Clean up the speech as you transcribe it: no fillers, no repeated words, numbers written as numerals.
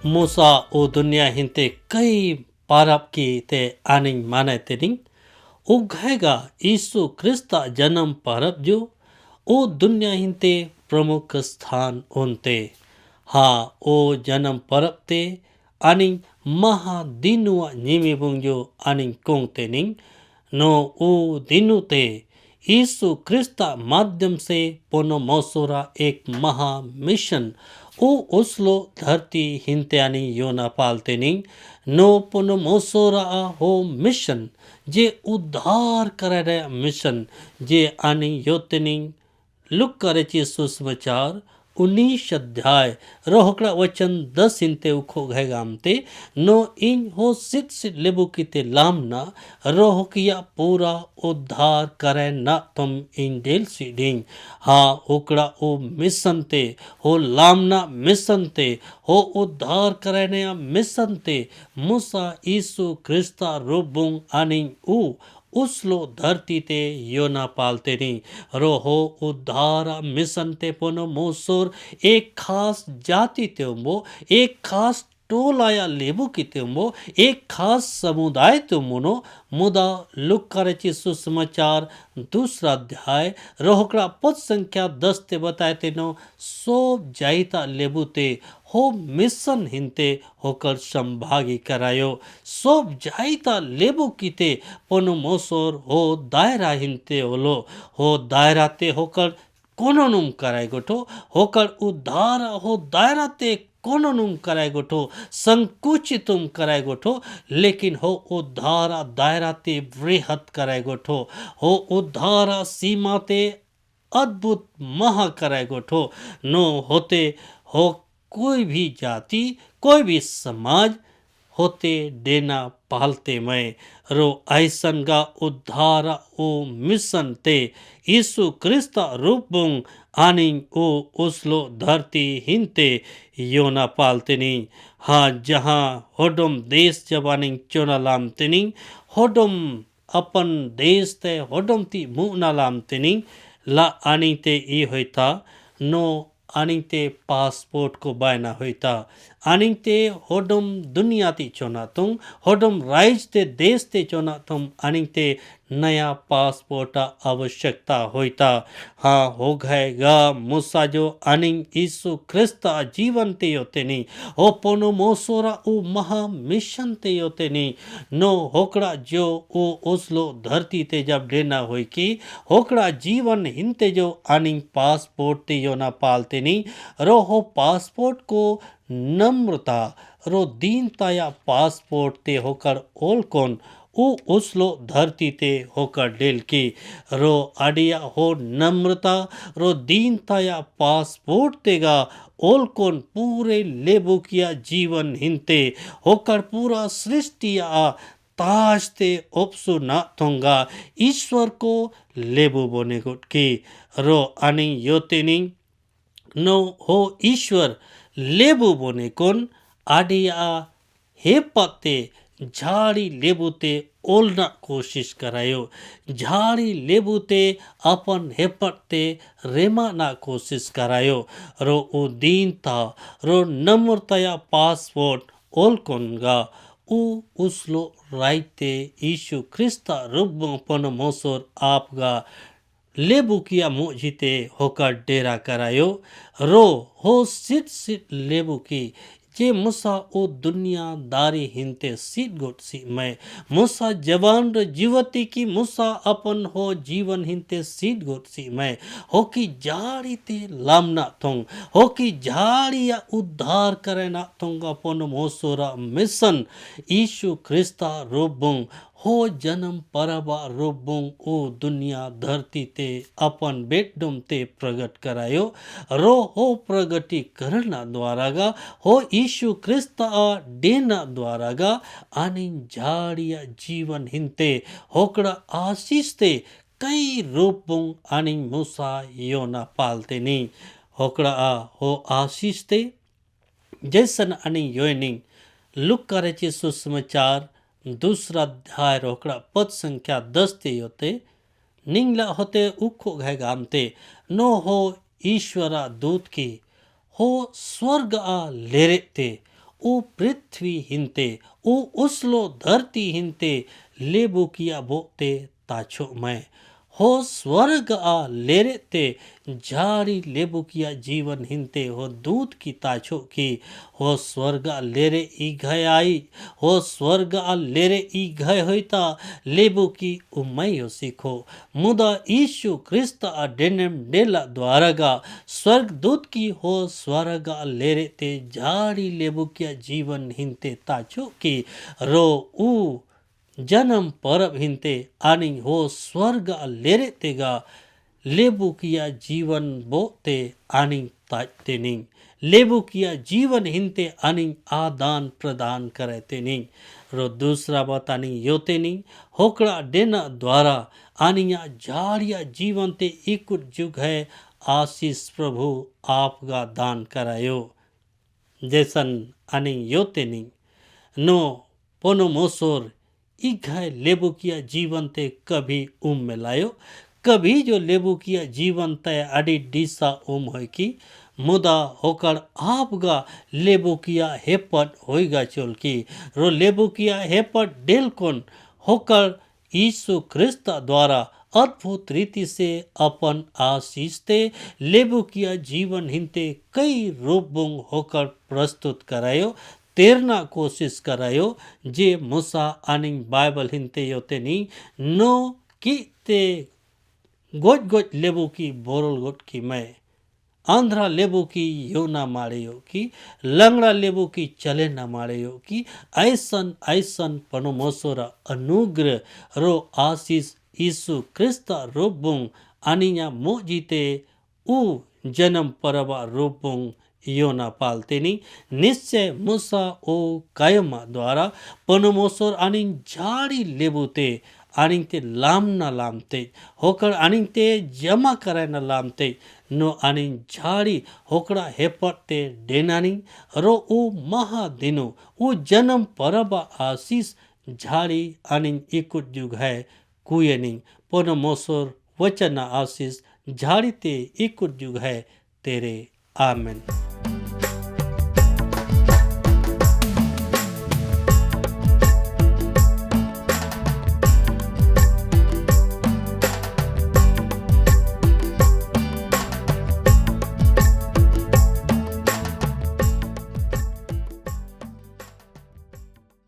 मूसा ओ दुनिया हिंते कई पारप की ते आनिंग माने तेनिंग उघेगा यीशु क्रिस्ता जन्म परब जो ओ दुनिया हिंते प्रमुख स्थान उनते हाँ ओ जन्म परब ते आनिंग महा दिनुआ निमी बुंजो आनिंग कोंग तेनिंग नो ओ दिनु ते यीशु क्रिस्ता माध्यम से पोनो मौसोरा एक महा मिशन ओ उसलो धरती हिंत्यानी योना पालतेनिंग नो पोनो मौसोरा हो मिशन जे उद्धार करे मिशन जे आनी योतनिंग लुक करे ची सुसमाचार 19 अध्याय रोहकड़ा वचन 10 इंते उखो घेगामते नो इन हो सिट सिट लेबु किते लामना रोहकिया पूरा उद्धार करे ना तुम इन डेल सीडिंग हाँ उकड़ा ओ मिशन ते हो लामना मिशन ते हो उद्धार करे ने मिशन ते मूसा यीशु क्रिस्ता रूबुंग आनिंग ऊ उसलो धरती ते योना पालते नहीं रोहो उद्धार मिशन ते पोनो मोसोर एक खास जाति ते उम्बो एक खास टोलाया लेबू की तुमो एक खास समुदाय तुमनो मुदा लुक करे सुसमाचार दूसरा अध्याय रोहकड़ा पद संख्या 10 ते बताए तेनो सोब जाइता लेबू ते हो मिशन हिंते होकर संभागी करायो सोब जाइता लेबू कीते पोनो मोसोर हो दायरा हिंते होलो हो दायरा ते होकर कोनोनुम कराय गोठो होकर उद्धार हो दायरा ते कोनोनुम कराय गोठो संकुचितुम कराय गोठो लेकिन हो उद्धारा दायरा ते बृहत कराय गोठो हो उद्धारा सीमा ते अद्भुत महा कराय गोठो नो होते हो कोई भी जाति कोई भी समाज होते देना पालते मैं रो ऐसनगा उद्धारा ओ मिशन ते यीशु क्रिस्ता रूपुंग आनिंग ओ उसलो धरती हिंते योना पालतेनी हाँ जहाँ होडम देश जबानिंग चोना लामतेनी होडम अपन देश ते होडम ती मुना लामतेनी ला आनी ते ई होता नो आनिंगते पासपोर्ट को बायना होता आनिंगते होडम दुनिया ती चोना तुम होडम राइज ते देश ते चोना तुम आनिंगते नया पासपोर्ट आवश्यकता होता हाँ हो गएगा मूसा जो आनिंग यीशु क्रिस्ता जीवन ते होते नहीं हो पोनो मोसोरा उ महा मिशन ते होते नहीं नो होकड़ा जो ओ उसलो धरती ते जब लेना होई की होकड़ा जीवन हिंते जो आनिंग पासपोर्ट ते यो ना पालते नहीं रो हो पासपोर्ट को नम्रता रो दीनता या पासपोर्ट ते होकर ओल कौन उ उसलो धरती ते होकर डेल की रो अडिया हो नम्रता रो दीनता या पासपोर्ट तेगा ओल कौन पूरे लेबू किया जीवन हिंते होकर पूरा सृष्टि आ ताजते ओप्सु ना थोंगा ईश्वर को लेबू बोने गुट की रो अनि योतेनी नो हो ईश्वर लेबू बोने कोन आडिया हे पते झाड़ी लेबूते ओलना कोशिश करायो झाड़ी लेबूते अपन हेपटते रेमा ना कोशिश करायो रो उ दीनता रो नम्रतया पासपोर्ट ओल कोनगा उ उसलो राइते यीशु क्रिस्ता रुब्बन मोसोर आपगा लेबू किया मुझिते होकर डेरा करायो रो हो सिट सिट लेबू की जे मूसा ओ दुनियादारी हिंते सीट गोट सी मैं मूसा जवान रो जीवती की मूसा अपन हो जीवन हिंते सीट गोट सी मैं हो की जाड़ी ते लामना थोंग हो की झाड़ी या उद्धार करे ना थोंग अपन मोसोरा मिशन यीशु क्रिस्ता रोबुंग हो जन्म परबा रोबुंग ओ दुनिया धरती ते अपन बेडम ते प्रगट करायो रो हो प्रगटीकरण द्वारागा हो यीशु क्रिस्ता डेना द्वारागा आणि झाड़िया जीवन हिंते होकड़ा आशीष ते कई रूपुंग आणि मूसा योना पालते नहीं होकड़ा हो आशीष ते जैसन आणि योनिंग लुक करे चे सुसमाचार दूसरा अध्याय रोकड़ा पद संख्या 10 ते होते निंगला होते उखो घामते नो हो ईश्वरा दूत की हो स्वर्ग लेरेते ओ पृथ्वी हिंते ओ उसलो धरती हिंते लेबू किया बोते ताछो मैं हो स्वर्ग आ लेरे ते झाड़ी लेबू किया जीवन हिंते हो दूध की ताछो की हो स्वर्ग आ लेरे ई घय आई हो स्वर्ग आ लेरे ई घय होता लेबू की उमय हो सीखो मुदा ईशु क्रिस्त आ डेनम डेला द्वारगा स्वर्ग दूत की हो स्वर्ग आ लेरे ते झाड़ी लेबू किया जीवन हिंते ताछो की रो ऊ जन्म परब हिंते आणि हो स्वर्ग लेरे तेगा लेबू किया जीवन बोते आणि ताजते नहीं लेबू किया जीवन हिंते आणि आदान प्रदान करते नहीं रो दूसरा बात आणि योते नहीं होकड़ा देना द्वारा आणि या झाड़िया जीवन ते इकुट जुग है आशीष प्रभु आपका दान करायो जैसन आणि योते नहीं नो पोनो मोसोर इघाय लेबू किया जीवन ते कभी में लायो कभी जो लेबू किया जीवन तय अडी डीसा हो की मुदा होकर आपगा लेबू किया हेपट होइगा चोल की रो लेबू किया हेपट डेल कोन होकर यीशु क्रिस्त द्वारा अद्भुत रीति से अपन आशीष ते लेबू किया जीवन हिंते कई रूपबुंग होकर प्रस्तुत करायो तेरना कोशिश करायो जे मूसा आणि बाइबल हिंते योते नी नो की ते गोज गोज लेबू की बोरल गोट की मैं आंध्रा लेबू की यो ना माड़ेयो की लंगड़ा लेबू की चले ना माड़ेयो की ऐसन ऐसन पनोमोसोरा अनुग्रह रो आशीष यीशु क्रिस्ता रूपबुंग आनिया मोजीते उ जन्म परवा रूपबुंग योना पालतेनी निश्चय मूसा ओ कायमा द्वारा पनोमोसोर आणि झाड़ी लेबूते आणि ते लांबना लांबते होकर आणि ते जमा करायना लांबते नो आणि झाड़ी होकड़ा हेपटते डेनानी रो उ महादिनो उ जन्म परबा आशीष झाड़ी आणि इकुट जुग है कुयनी पनोमोसोर वचना आशीष झाड़ी ते इकुट जुग है तेरे आमेन।